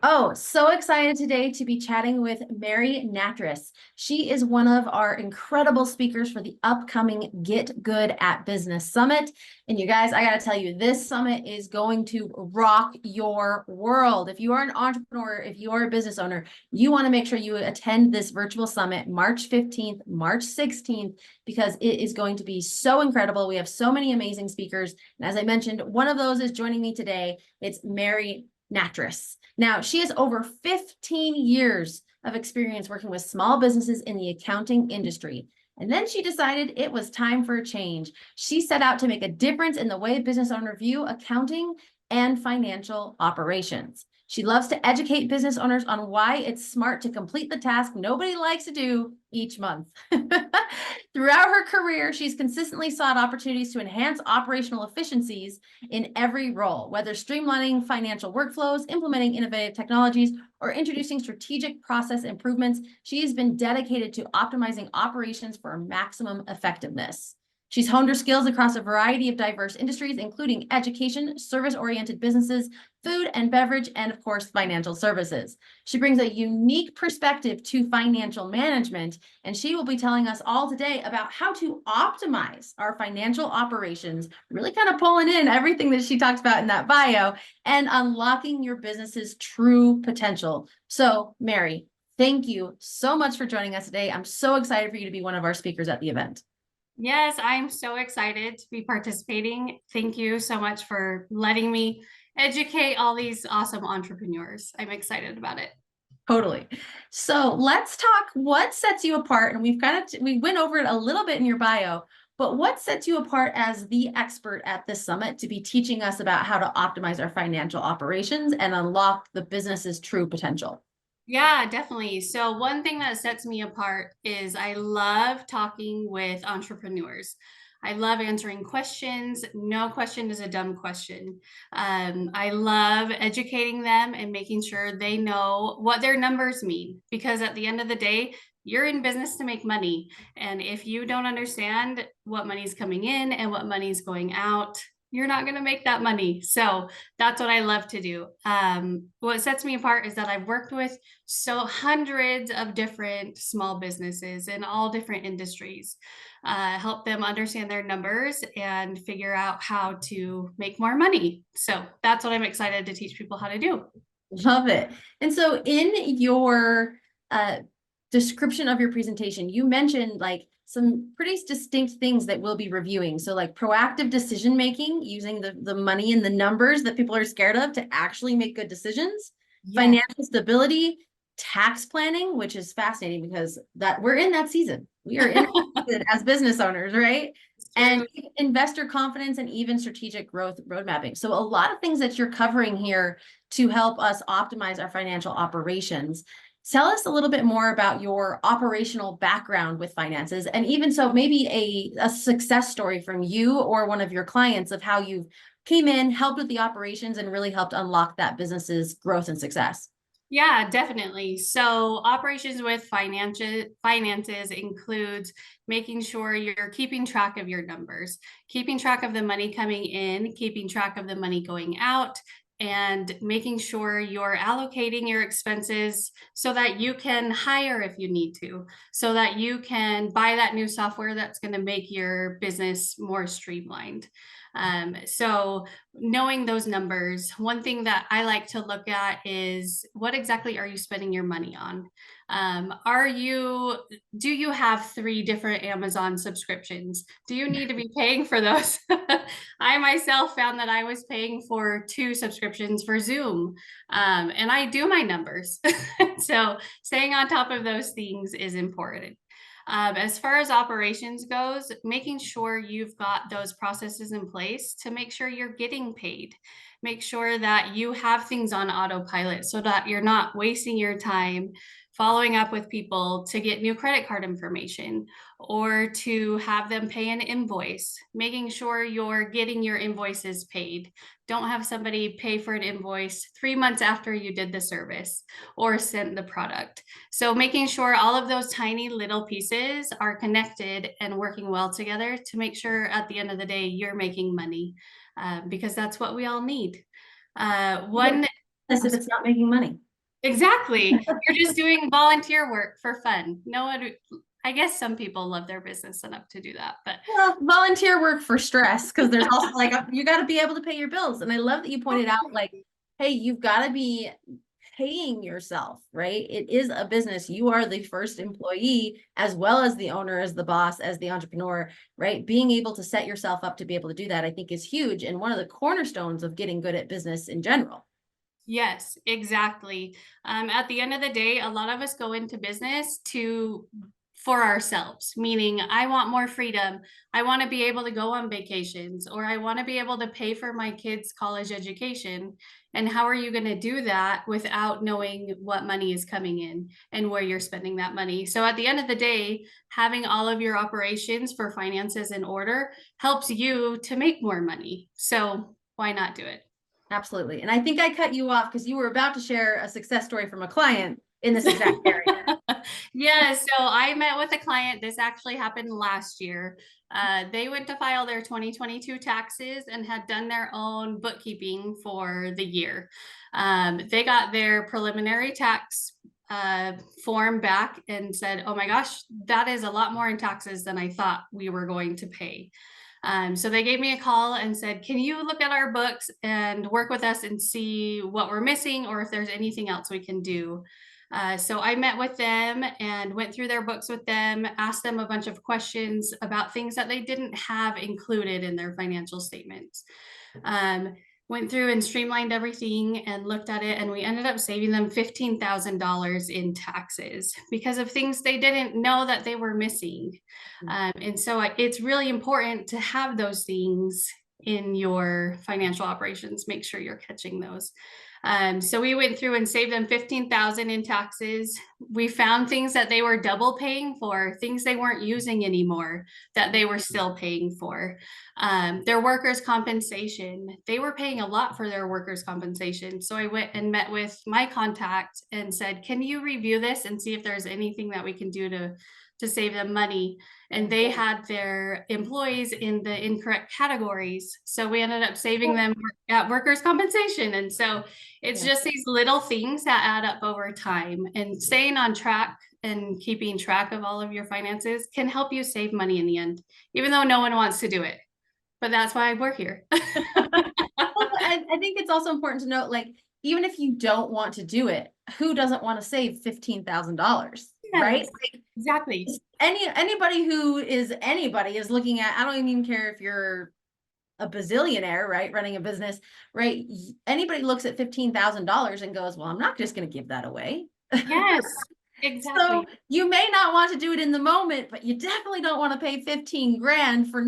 Oh, so excited today to be chatting with Mary Nattress. She is one of our incredible speakers for the upcoming Get Good at Business Summit. And you guys, I got to tell you, this summit is going to rock your world. If you are an entrepreneur, if you are a business owner, you want to make sure you attend this virtual summit March 15th, March 16th, because it is going to be so incredible. We have so many amazing speakers. And as I mentioned, one of those is joining me today. It's Mary Nattress. Now, she has over 15 years of experience working with small businesses in the accounting industry. And then she decided it was time for a change. She set out to make a difference in the way business owners view accounting and financial operations. She loves to educate business owners on why it's smart to complete the task nobody likes to do each month. Throughout her career, she's consistently sought opportunities to enhance operational efficiencies in every role, whether streamlining financial workflows, implementing innovative technologies, or introducing strategic process improvements. She has been dedicated to optimizing operations for maximum effectiveness. She's honed her skills across a variety of diverse industries, including education, service-oriented businesses, food and beverage, and of course, financial services. She brings a unique perspective to financial management, and she will be telling us all today about how to optimize our financial operations, really kind of pulling in everything that she talks about in that bio, and unlocking your business's true potential. So, Mary, thank you so much for joining us today. I'm so excited for you to be one of our speakers at the event. Yes, I'm so excited to be participating. Thank you so much for letting me educate all these awesome entrepreneurs. I'm excited about it. Totally. So let's talk what sets you apart. And we went over it a little bit in your bio, but what sets you apart as the expert at this summit to be teaching us about how to optimize our financial operations and unlock the business's true potential? Yeah, definitely. So one thing that sets me apart is I love talking with entrepreneurs. I love answering questions. No question is a dumb question. I love educating them and making sure they know what their numbers mean, because at the end of the day, you're in business to make money. And if you don't understand what money's coming in and what money's going out, you're not going to make that money. So that's what I love to do. What sets me apart is that I've worked with hundreds of different small businesses in all different industries, help them understand their numbers and figure out how to make more money. So that's what I'm excited to teach people how to do. Love it. And so in your uh, description of your presentation, you mentioned like some pretty distinct things that we'll be reviewing. So like proactive decision making, using the money and the numbers that people are scared of to actually make good decisions, Yeah. financial stability, tax planning, which is fascinating because that we're in that season. We are in as business owners, right? It's And true. investor confidence and even strategic growth road mapping. So a lot of things that you're covering here to help us optimize our financial operations. Tell us a little bit more about your operational background with finances, and even so, maybe a success story from you or one of your clients of how you came in, helped with the operations, and really helped unlock that business's growth and success. Yeah, definitely. So operations with finances includes making sure you're keeping track of your numbers, keeping track of the money coming in, keeping track of the money going out, and making sure you're allocating your expenses so that you can hire if you need to, so that you can buy that new software that's going to make your business more streamlined. So knowing those numbers, one thing that I like to look at is what exactly are you spending your money on? Do you have 3 different Amazon subscriptions? Do you need to be paying for those? I myself found that I was paying for 2 subscriptions for Zoom, and I do my numbers. So staying on top of those things is important. As far as operations goes, making sure you've got those processes in place to make sure you're getting paid. Make sure that you have things on autopilot so that you're not wasting your time following up with people to get new credit card information or to have them pay an invoice, making sure you're getting your invoices paid. Don't have somebody pay for an invoice 3 months after you did the service or sent the product. So making sure all of those tiny little pieces are connected and working well together to make sure at the end of the day, you're making money, because that's what we all need. You don't One, do this if it's not making money. Exactly. You're just doing volunteer work for fun. No one, I guess some people love their business enough to do that, but Well, volunteer work for stress, because there's also like you got to be able to pay your bills. And I love that you pointed out, like, hey, you've got to be paying yourself, right? It is a business. You are the first employee, as well as the owner, as the boss, as the entrepreneur, right? Being able to set yourself up to be able to do that, I think, is huge and one of the cornerstones of getting good at business in general. yes, exactly. At the end of the day, a lot of us go into business to for ourselves, meaning I want more freedom. I want to be able to go on vacations, or I want to be able to pay for my kids' college education. And how are you going to do that without knowing what money is coming in and where you're spending that money? So at the end of the day, having all of your operations for finances in order helps you to make more money. So why not do it? Absolutely. And I think I cut you off because you were about to share a success story from a client in this exact area. Yeah, so I met with a client. This actually happened last year. They went to file their 2022 taxes and had done their own bookkeeping for the year. They got their preliminary tax form back and said, "Oh my gosh, that is a lot more in taxes than I thought we were going to pay." So they gave me a call and said, "Can you look at our books and work with us and see what we're missing or if there's anything else we can do?" So I met with them and went through their books with them, asked them a bunch of questions about things that they didn't have included in their financial statements. Um, Went through and streamlined everything and looked at it, and we ended up saving them $15,000 in taxes because of things they didn't know that they were missing. And so it's really important to have those things in your financial operations. Make sure you're catching those. So we went through and saved them 15,000 in taxes. We found things that they were double paying for, things they weren't using anymore that they were still paying for. Their workers' compensation, they were paying a lot for their workers' compensation. So I went and met with my contact and said, "Can you review this and see if there's anything that we can do to save them money?" And they had their employees in the incorrect categories. So we ended up saving them at workers' compensation. And so it's just these little things that add up over time, and staying on track and keeping track of all of your finances can help you save money in the end, even though no one wants to do it. But that's why we're here. Well, I think it's also important to note, like, even if you don't want to do it, who doesn't want to save $15,000, right? Yes, Like, exactly. anybody who is anybody is looking at, I don't even care if you're a bazillionaire, right? Running a business, right? Anybody looks at $15,000 and goes, well, I'm not just going to give that away. Yes, So exactly. you may not want to do it in the moment, but you definitely don't want to pay 15 grand for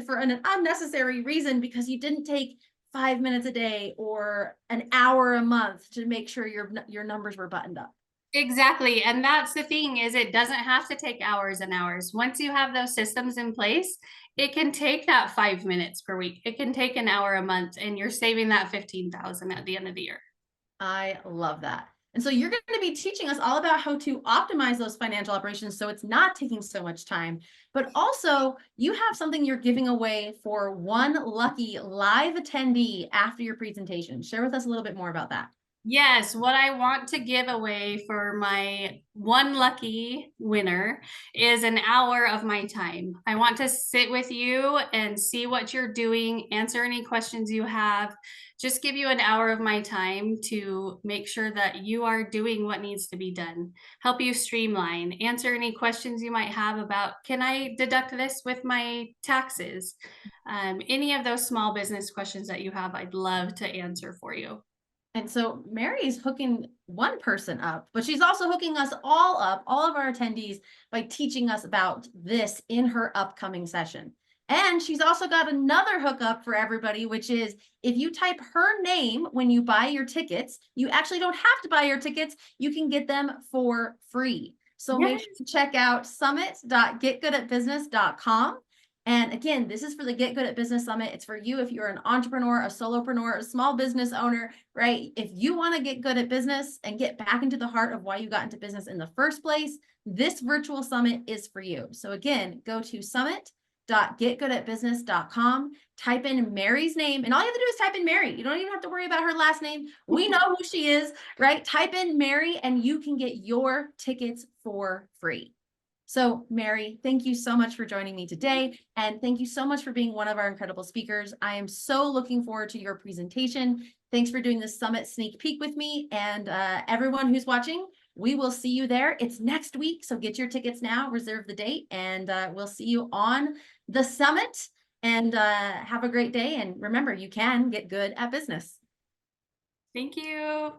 for an unnecessary reason because you didn't take 5 minutes a day or an hour a month to make sure your numbers were buttoned up. Exactly. And that's the thing, is it doesn't have to take hours and hours. Once you have those systems in place, it can take that 5 minutes per week. It can take an hour a month, and you're saving that 15,000 at the end of the year. I love that. And so you're going to be teaching us all about how to optimize those financial operations so it's not taking so much time. But also, you have something you're giving away for one lucky live attendee after your presentation. Share with us a little bit more about that. Yes, what I want to give away for my one lucky winner is an hour of my time. I want to sit with you and see what you're doing, answer any questions you have, just give you an hour of my time to make sure that you are doing what needs to be done, help you streamline, answer any questions you might have about, can I deduct this with my taxes? Any of those small business questions that you have, I'd love to answer for you. And so Mary is hooking one person up, but she's also hooking us all up, all of our attendees, by teaching us about this in her upcoming session. And she's also got another hookup for everybody, which is if you type her name when you buy your tickets, you actually don't have to buy your tickets. You can get them for free. So make Yes. sure to check out summit.getgoodatbusiness.com. And again, this is for the Get Good at Business Summit. It's for you if you're an entrepreneur, a solopreneur, a small business owner, right? If you want to get good at business and get back into the heart of why you got into business in the first place, this virtual summit is for you. So again, go to summit summit.getgoodatbusiness.com. Type in Mary's name, and all you have to do is type in Mary. You don't even have to worry about her last name. We know who she is, right? Type in Mary and you can get your tickets for free. So Mary, thank you so much for joining me today. And thank you so much for being one of our incredible speakers. I am so looking forward to your presentation. Thanks for doing this summit sneak peek with me. And everyone who's watching, we will see you there. It's next week, so get your tickets now, reserve the date, and we'll see you on the summit. And have a great day. And remember, you can get good at business. Thank you.